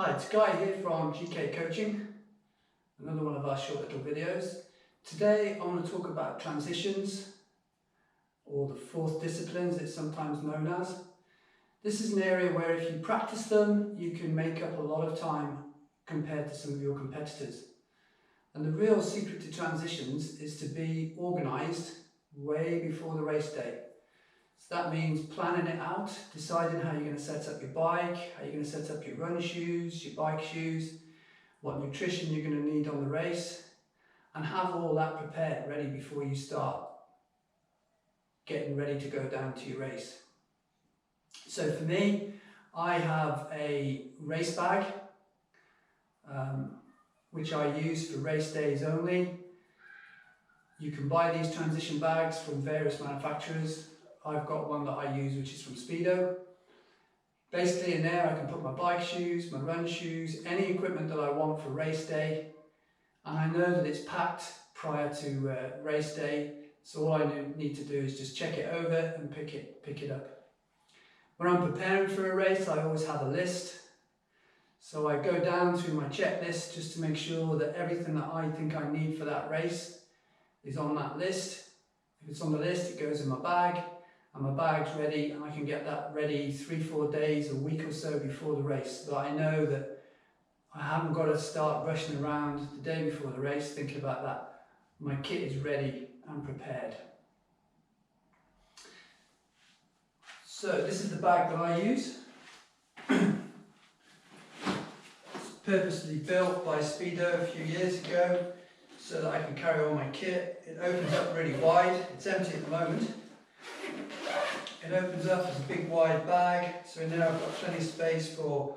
Hi, it's Guy here from GK Coaching, another one of our short little videos. Today I want to talk about transitions, or the fourth disciplines it's sometimes known as. This is an area where if you practice them, you can make up a lot of time compared to some of your competitors. And the real secret to transitions is to be organised way before the race day. So that means planning it out, deciding how you're going to set up your bike, how you're going to set up your run shoes, your bike shoes, what nutrition you're going to need on the race, and have all that prepared, ready before you start getting ready to go down to your race. So for me, I have a race bag, which I use for race days only. You can buy these transition bags from various manufacturers. I've got one that I use which is from Speedo. Basically in there I can put my bike shoes, my run shoes, any equipment that I want for race day, and I know that it's packed prior to race day, so all I need to do is just check it over and pick it up. When I'm preparing for a race I always have a list, so I go down through my checklist just to make sure that everything that I think I need for that race is on that list. If it's on the list it goes in my bag, and my bag's ready, and I can get that ready 3-4 days, a week or so before the race, so that I know that I haven't got to start rushing around the day before the race thinking about that. My kit is ready and prepared. So this is the bag that I use. It's purposely built by Speedo a few years ago so that I can carry all my kit. It opens up really wide. It's empty at the moment. It opens up as a big wide bag, so in there I've got plenty of space for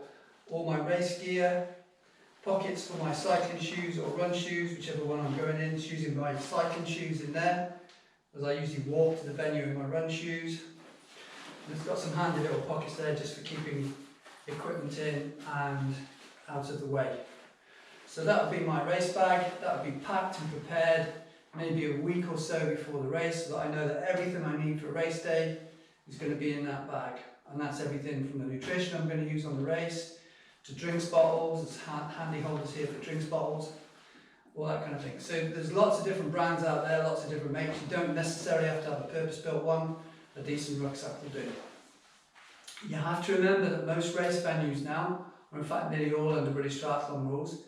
all my race gear, pockets for my cycling shoes or run shoes, whichever one I'm going in, using my cycling shoes in there, as I usually walk to the venue in my run shoes. And it's got some handy little pockets there just for keeping equipment in and out of the way. So that would be my race bag. That would be packed and prepared maybe a week or so before the race, so that I know that everything I need for race day is going to be in that bag. And that's everything from the nutrition I'm going to use on the race, to drinks bottles, there's handy holders here for drinks bottles, all that kind of thing. So there's lots of different brands out there, lots of different makes. You don't necessarily have to have a purpose-built one. A decent rucksack will do. You have to remember that most race venues now, or in fact nearly all under British Triathlon rules,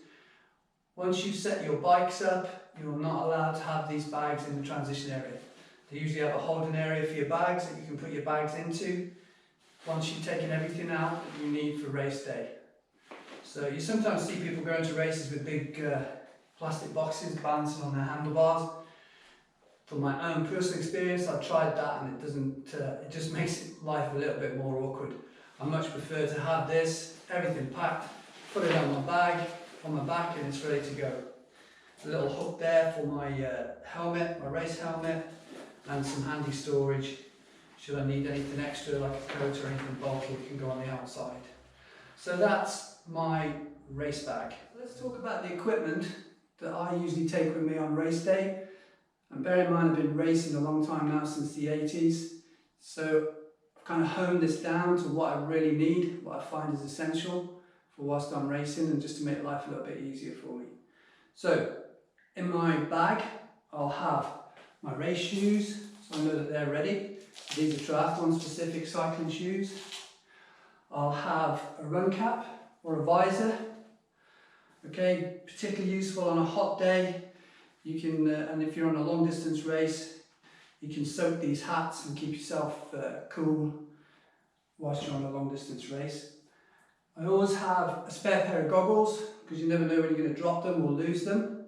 once you've set your bikes up, you're not allowed to have these bags in the transition area. They usually have a holding area for your bags that you can put your bags into once you've taken everything out that you need for race day. So you sometimes see people going to races with big plastic boxes balancing on their handlebars. From my own personal experience, I've tried that and it doesn't, it just makes life a little bit more awkward. I much prefer to have this, everything packed, put it on my bag, on my back, and it's ready to go. A little hook there for my helmet, my race helmet, and some handy storage should I need anything extra like a coat or anything bulky that can go on the outside. So that's my race bag. Let's talk about the equipment that I usually take with me on race day. And bear in mind I've been racing a long time now, since the 80s, so I've kind of honed this down to what I really need, what I find is essential for whilst I'm racing, and just to make life a little bit easier for me. So in my bag I'll have my race shoes, so I know that they're ready. These are triathlon specific cycling shoes. I'll have a run cap or a visor. Okay, particularly useful on a hot day. You can, and if you're on a long distance race, you can soak these hats and keep yourself cool whilst you're on a long distance race. I always have a spare pair of goggles, because you never know when you're going to drop them or lose them.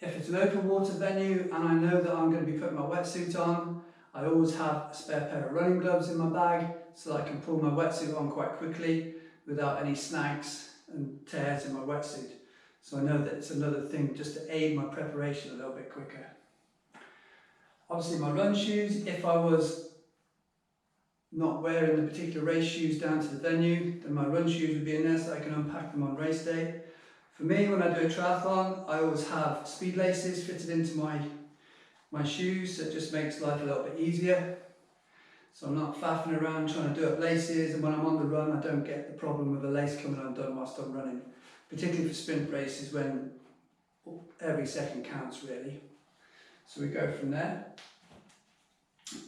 If it's an open water venue and I know that I'm going to be putting my wetsuit on, I always have a spare pair of running gloves in my bag so that I can pull my wetsuit on quite quickly without any snags and tears in my wetsuit. So I know that it's another thing just to aid my preparation a little bit quicker. Obviously my run shoes, if I was not wearing the particular race shoes down to the venue, then my run shoes would be in there so I can unpack them on race day. For me, when I do a triathlon, I always have speed laces fitted into my shoes, so it just makes life a little bit easier. So I'm not faffing around trying to do up laces, and when I'm on the run I don't get the problem of a lace coming undone whilst I'm running, particularly for sprint races when every second counts really. So we go from there.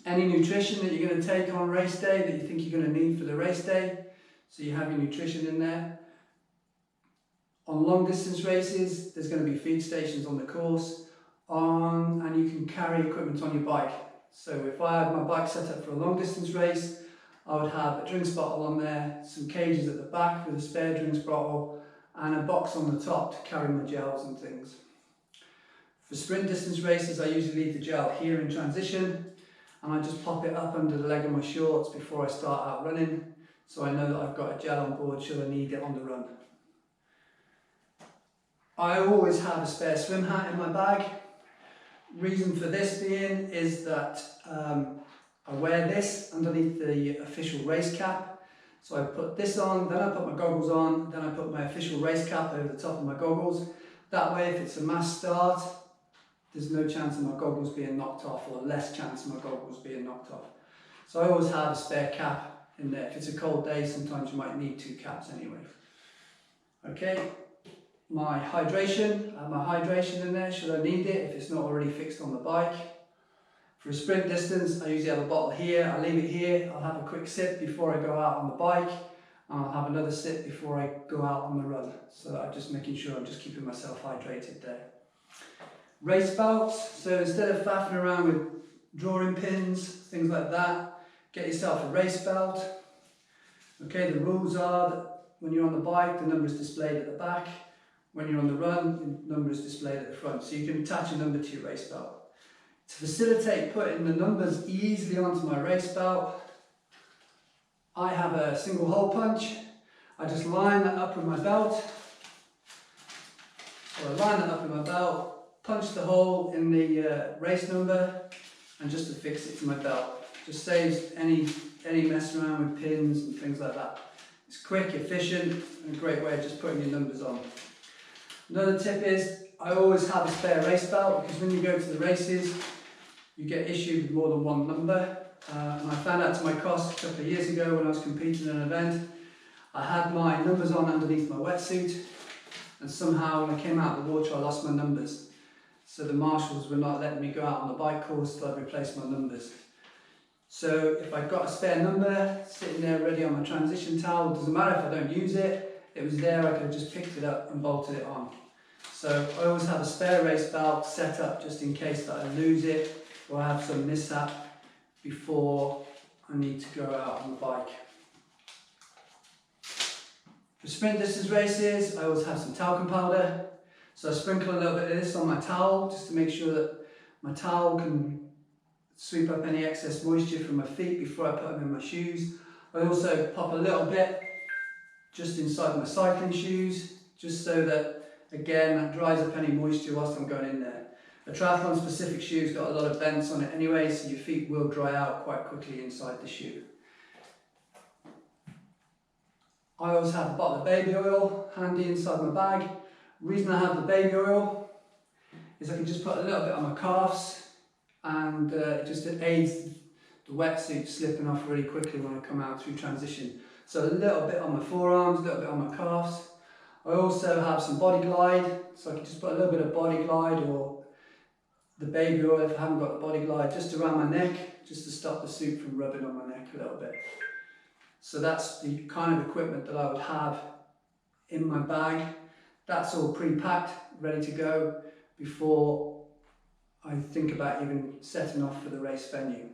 Any nutrition that you're going to take on race day that you think you're going to need for the race day, so you have your nutrition in there. On long distance races there's going to be feed stations on the course, and you can carry equipment on your bike. So if I had my bike set up for a long distance race, I would have a drinks bottle on there, some cages at the back with a spare drinks bottle, and a box on the top to carry my gels and things. For sprint distance races I usually leave the gel here in transition, and I just pop it up under the leg of my shorts before I start out running, so I know that I've got a gel on board should I need it on the run. I always have a spare swim hat in my bag. Reason for this being is that I wear this underneath the official race cap. So I put this on, then I put my goggles on, then I put my official race cap over the top of my goggles. That way if it's a mass start, there's no chance of my goggles being knocked off, or less chance of my goggles being knocked off. So I always have a spare cap in there. If it's a cold day, sometimes you might need 2 caps anyway. Okay. My hydration, I have my hydration in there should I need it if it's not already fixed on the bike. For a sprint distance I usually have a bottle here, I leave it here, I'll have a quick sip before I go out on the bike, and I'll have another sip before I go out on the run, so that I'm just making sure I'm just keeping myself hydrated there. Race belts, so instead of faffing around with drawing pins, things like that, get yourself a race belt. Okay, the rules are that when you're on the bike the number is displayed at the back. When you're on the run, the number is displayed at the front, so you can attach a number to your race belt. To facilitate putting the numbers easily onto my race belt, I have a single hole punch. I just line that up with my belt. So I line that up with my belt, punch the hole in the race number, and just affix it to my belt. Just saves any messing around with pins and things like that. It's quick, efficient, and a great way of just putting your numbers on. Another tip is I always have a spare race belt, because when you go to the races you get issued with more than one number, and I found out to my cost a couple of years ago when I was competing in an event. I had my numbers on underneath my wetsuit, and somehow when I came out of the water I lost my numbers, so the marshals were not letting me go out on the bike course till I'd replaced my numbers. So if I've got a spare number sitting there ready on my transition towel, it doesn't matter if I don't use it, it was there, I could have just picked it up and bolted it on. So I always have a spare race belt set up just in case that I lose it or I have some mishap before I need to go out on the bike. For sprint distance races, I always have some talcum powder. So I sprinkle a little bit of this on my towel just to make sure that my towel can sweep up any excess moisture from my feet before I put them in my shoes. I also pop a little bit just inside my cycling shoes, just so that, again, that dries up any moisture whilst I'm going in there. A triathlon specific shoe's got a lot of vents on it anyway, so your feet will dry out quite quickly inside the shoe. I always have a bottle of baby oil handy inside my bag. The reason I have the baby oil is I can just put a little bit on my calves, and it just aids the wetsuit slipping off really quickly when I come out through transition. So a little bit on my forearms, a little bit on my calves. I also have some body glide, so I can just put a little bit of body glide or the baby oil if I haven't got the body glide just around my neck, just to stop the suit from rubbing on my neck a little bit. So that's the kind of equipment that I would have in my bag. That's all pre-packed, ready to go before I think about even setting off for the race venue.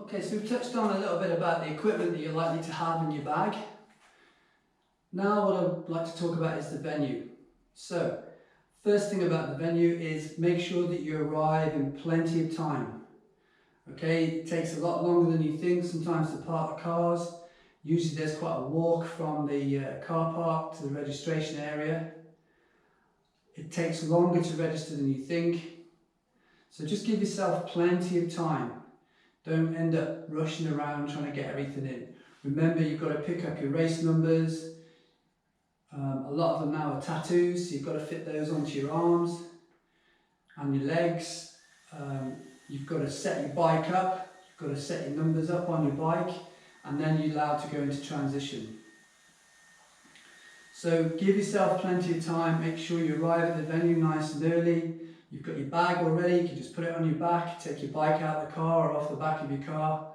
Okay, so we've touched on a little bit about the equipment that you're likely to have in your bag. Now what I'd like to talk about is the venue. So, first thing about the venue is make sure that you arrive in plenty of time. Okay, it takes a lot longer than you think sometimes to park the cars. Usually there's quite a walk from the car park to the registration area. It takes longer to register than you think. So just give yourself plenty of time. Don't end up rushing around trying to get everything in. Remember, you've got to pick up your race numbers. A lot of them now are tattoos, so you've got to fit those onto your arms and your legs. You've got to set your bike up. You've got to set your numbers up on your bike, and then you're allowed to go into transition. So give yourself plenty of time, make sure you arrive at the venue nice and early. You've got your bag already, you can just put it on your back, take your bike out of the car or off the back of your car,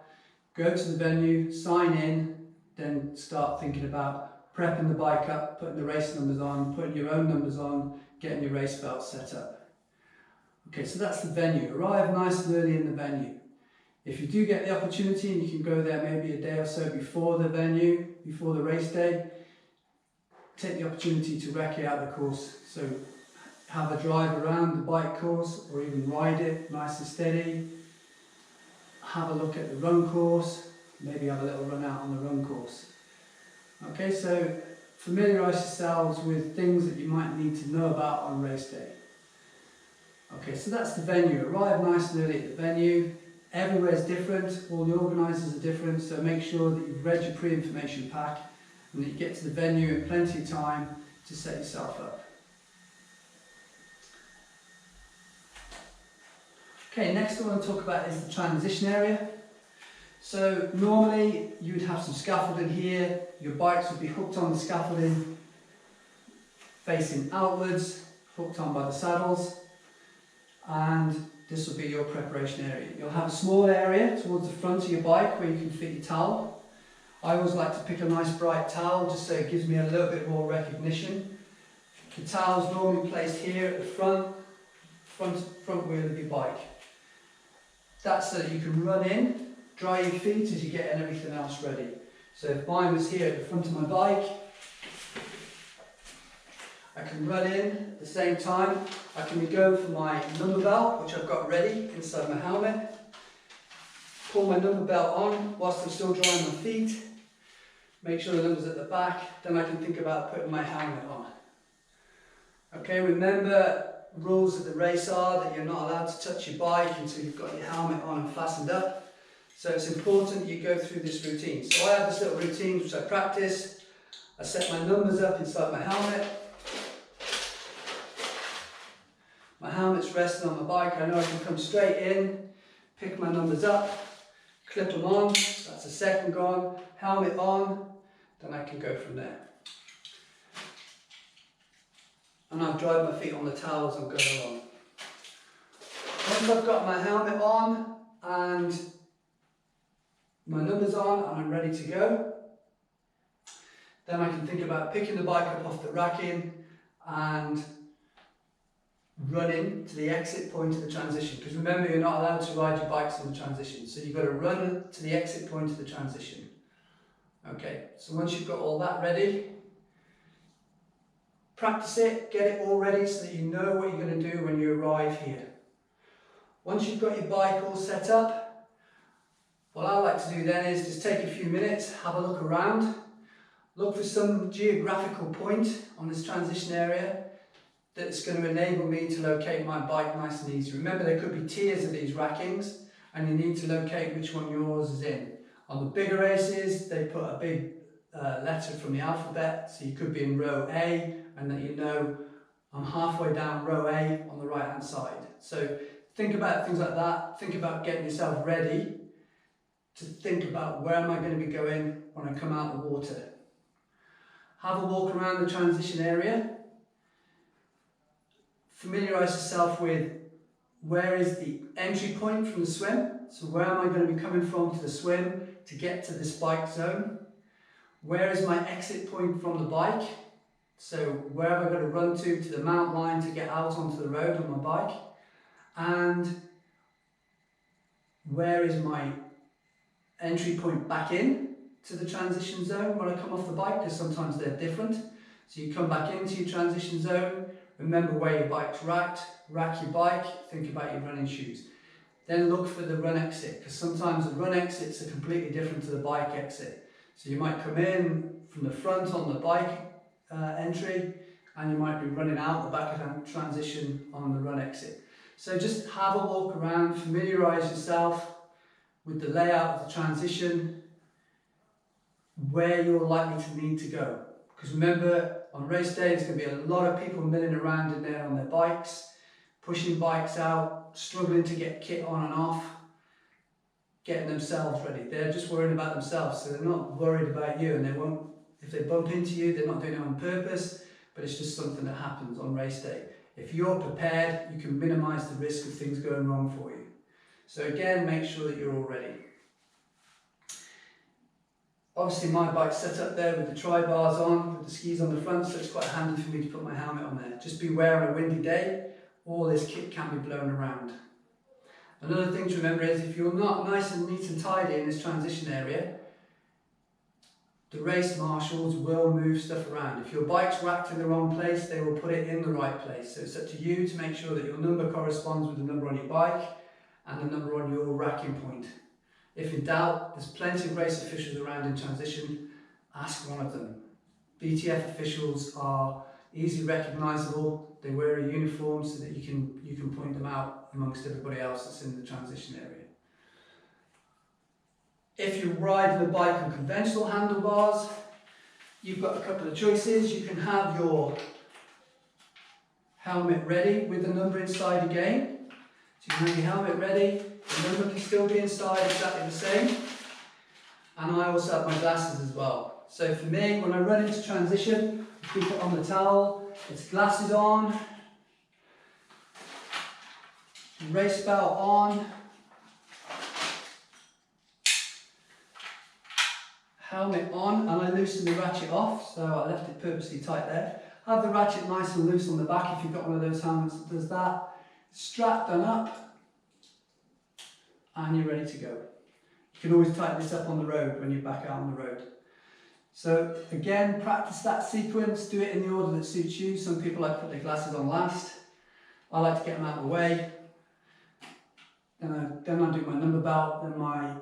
go to the venue, sign in, then start thinking about prepping the bike up, putting the race numbers on, putting your own numbers on, getting your race belt set up. Okay, so that's the venue. Arrive nice and early in the venue. If you do get the opportunity and you can go there maybe a day or so before the venue, before the race day, take the opportunity to recce out the course. So have a drive around the bike course or even ride it nice and steady. Have a look at the run course, maybe have a little run out on the run course. Okay, so familiarise yourselves with things that you might need to know about on race day. Okay, so that's the venue. Arrive nice and early at the venue. Everywhere's different, all the organisers are different, so make sure that you've read your pre-information pack and that you get to the venue in plenty of time to set yourself up. Okay, next I want to talk about is the transition area. So normally you would have some scaffolding here, your bikes would be hooked on the scaffolding, facing outwards, hooked on by the saddles, and this will be your preparation area. You'll have a small area towards the front of your bike where you can fit your towel. I always like to pick a nice bright towel just so it gives me a little bit more recognition. The towel's normally placed here at the front wheel of your bike. That's so that you can run in, dry your feet as you're getting everything else ready. So if mine was here at the front of my bike, I can run in at the same time. I can go for my number belt, which I've got ready inside my helmet. Pull my number belt on whilst I'm still drying my feet. Make sure the number's at the back. Then I can think about putting my helmet on. Okay, remember rules of the race are that you're not allowed to touch your bike until you've got your helmet on and fastened up. So it's important you go through this routine. So I have this little routine which I practice. I set my numbers up inside my helmet. My helmet's resting on my bike. I know I can come straight in, pick my numbers up, clip them on. That's a second gone. Helmet on. Then I can go from there. And I've dried my feet on the towel as I'm going along. Once I've got my helmet on and my numbers on and I'm ready to go, then I can think about picking the bike up off the racking and running to the exit point of the transition. Because remember, you're not allowed to ride your bikes in the transition, so you've got to run to the exit point of the transition. Okay, so once you've got all that ready, practice it, get it all ready so that you know what you're going to do when you arrive here. Once you've got your bike all set up, what I like to do then is just take a few minutes, have a look around, look for some geographical point on this transition area that's going to enable me to locate my bike nice and easy. Remember, there could be tiers of these rackings and you need to locate which one yours is in. On the bigger races, they put a big letter from the alphabet, so you could be in row A and that you know I'm halfway down row A on the right hand side. So think about things like that, think about getting yourself ready to think about where am I going to be going when I come out of the water. Have a walk around the transition area. Familiarise yourself with where is the entry point from the swim. So where am I going to be coming from to the swim to get to this bike zone? Where is my exit point from the bike? So where have I got to run to the mount line to get out onto the road on my bike? And where is my entry point back in to the transition zone when I come off the bike? Because sometimes they're different. So you come back into your transition zone, remember where your bike's racked, rack your bike, think about your running shoes. Then look for the run exit, because sometimes the run exits are completely different to the bike exit. So you might come in from the front on the bike entry, and you might be running out the back of the transition on the run exit. So just have a walk around, familiarise yourself with the layout of the transition, where you're likely to need to go. Because remember, on race day, there's going to be a lot of people milling around in there on their bikes, pushing bikes out, struggling to get kit on and off. getting themselves ready. They're just worrying about themselves, so they're not worried about you, and they won't, if they bump into you, they're not doing it on purpose, but it's just something that happens on race day. If you're prepared, you can minimise the risk of things going wrong for you. So again, make sure that you're all ready. Obviously my bike's set up there with the tri-bars on, with the skis on the front, so it's quite handy for me to put my helmet on there. Just beware on a windy day, all this kit can be blown around. Another thing to remember is if you're not nice and neat and tidy in this transition area, the race marshals will move stuff around. If your bike's racked in the wrong place, they will put it in the right place. So it's up to you to make sure that your number corresponds with the number on your bike and the number on your racking point. If in doubt, there's plenty of race officials around in transition, ask one of them. BTF officials are easily recognisable, they wear a uniform so that you can point them out amongst everybody else that's in the transition area. If you're riding a bike on conventional handlebars, you've got a couple of choices. You can have your helmet ready with the number inside again. So you can have your helmet ready, the number can still be inside exactly the same. And I also have my glasses as well. So for me, when I run into transition, I keep it on the towel, it's glasses on, race belt on, helmet on, and I loosen the ratchet off, so I left it purposely tight there. Have the ratchet nice and loose on the back if you've got one of those helmets that does that. Strap done up, and you're ready to go. You can always tighten this up on the road when you're back out on the road. So again, practice that sequence, do it in the order that suits you. Some people like to put their glasses on last. I like to get them out of the way. Then I do my number belt, then my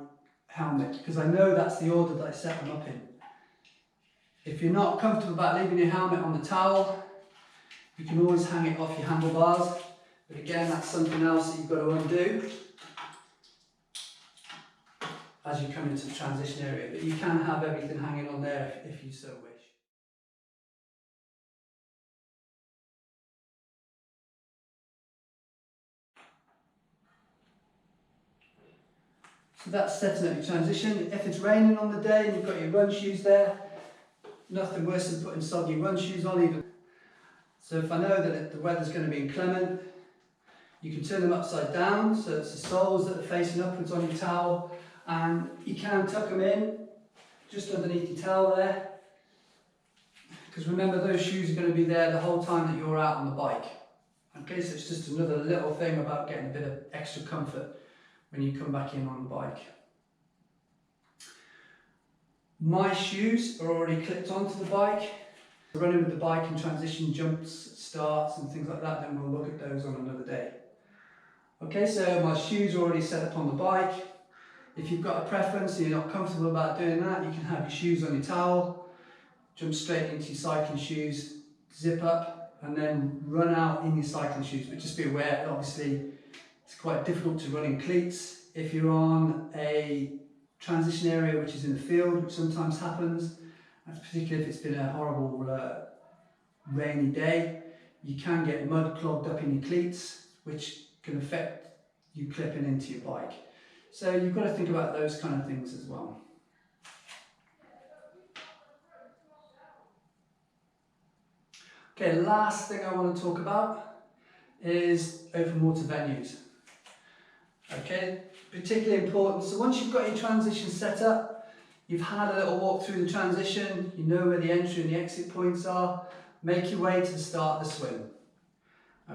helmet, because I know that's the order that I set them up in. If you're not comfortable about leaving your helmet on the towel, you can always hang it off your handlebars. But again, that's something else that you've got to undo as you come into the transition area. But you can have everything hanging on there if you so wish. So that's setting up your transition. If it's raining on the day and you've got your run shoes there, nothing worse than putting soggy run shoes on even. So if I know that the weather's going to be inclement, you can turn them upside down, so it's the soles that are facing upwards on your towel, and you can tuck them in just underneath your towel there, because remember those shoes are going to be there the whole time that you're out on the bike. Okay, so it's just another little thing about getting a bit of extra comfort when you come back in on the bike. My shoes are already clipped onto the bike. Running with the bike in transition jumps, starts and things like that, then we'll look at those on another day. Okay, so my shoes are already set up on the bike. If you've got a preference and you're not comfortable about doing that, you can have your shoes on your towel, jump straight into your cycling shoes, zip up and then run out in your cycling shoes. But just be aware, obviously it's quite difficult to run in cleats. If you're on a transition area which is in the field, which sometimes happens, and particularly if it's been a horrible rainy day, you can get mud clogged up in your cleats, which can affect you clipping into your bike. So you've got to think about those kind of things as well. Okay, last thing I want to talk about is open water venues. Okay, particularly important. So once you've got your transition set up, you've had a little walk through the transition, you know where the entry and the exit points are, make your way to the start of the swim.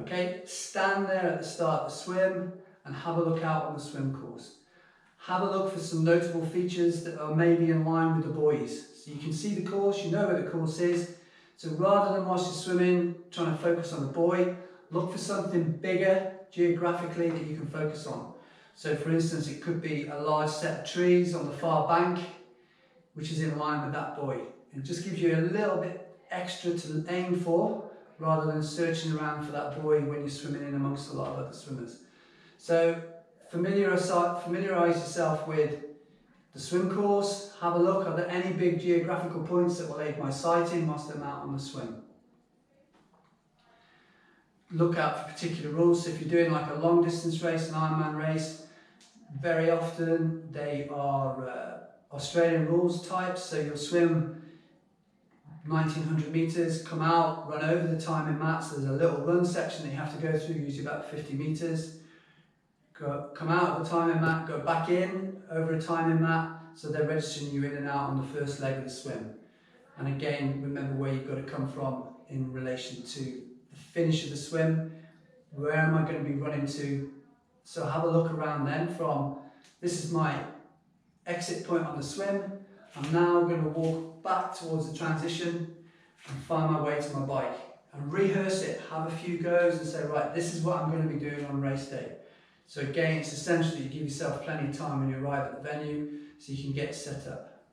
Okay, stand there at the start of the swim and have a look out on the swim course. Have a look for some notable features that are maybe in line with the buoys. So you can see the course, you know where the course is. So rather than whilst you're swimming, trying to focus on the buoy, look for something bigger geographically that you can focus on. So for instance, it could be a large set of trees on the far bank, which is in line with that buoy. It just gives you a little bit extra to aim for, rather than searching around for that buoy when you're swimming in amongst a lot of other swimmers. So familiarise yourself with the swim course, have a look, are there any big geographical points that will aid my sighting whilst I'm out on the swim. Look out for particular rules, so if you're doing like a long distance race, an Ironman race, Very often they are Australian rules types, so you'll swim 1900 metres, come out, run over the timing mats. There's a little run section that you have to go through, usually about 50 metres. Come out of the timing mat, go back in over a timing mat, so they're registering you in and out on the first leg of the swim. And again, remember where you've got to come from in relation to the finish of the swim. Where am I going to be running to? So have a look around then from, this is my exit point on the swim. I'm now going to walk back towards the transition and find my way to my bike. And rehearse it, have a few goes and say, right, this is what I'm going to be doing on race day. So again, it's essential that you give yourself plenty of time when you arrive at the venue so you can get set up.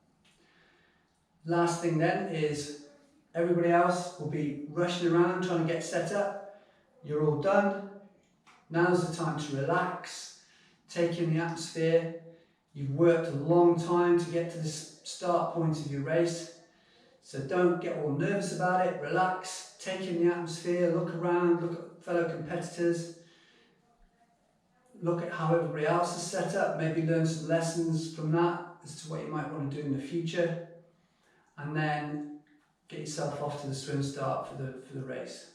Last thing then is everybody else will be rushing around trying to get set up. You're all done. Now's the time to relax, take in the atmosphere. You've worked a long time to get to the start point of your race. So don't get all nervous about it. Relax, take in the atmosphere, look around, look at fellow competitors. Look at how everybody else is set up, maybe learn some lessons from that as to what you might want to do in the future. And then get yourself off to the swim start for the race.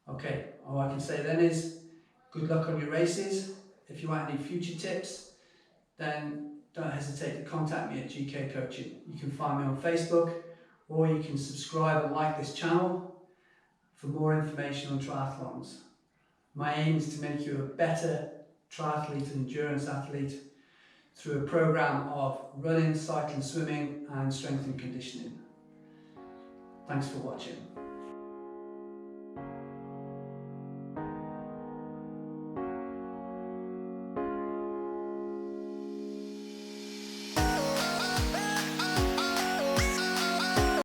Okay, all I can say then is good luck on your races. If you want any future tips, then don't hesitate to contact me at GK Coaching. You can find me on Facebook, or you can subscribe and like this channel for more information on triathlons. My aim is to make you a better triathlete and endurance athlete through a program of running, cycling, swimming and strength and conditioning. Thanks for watching.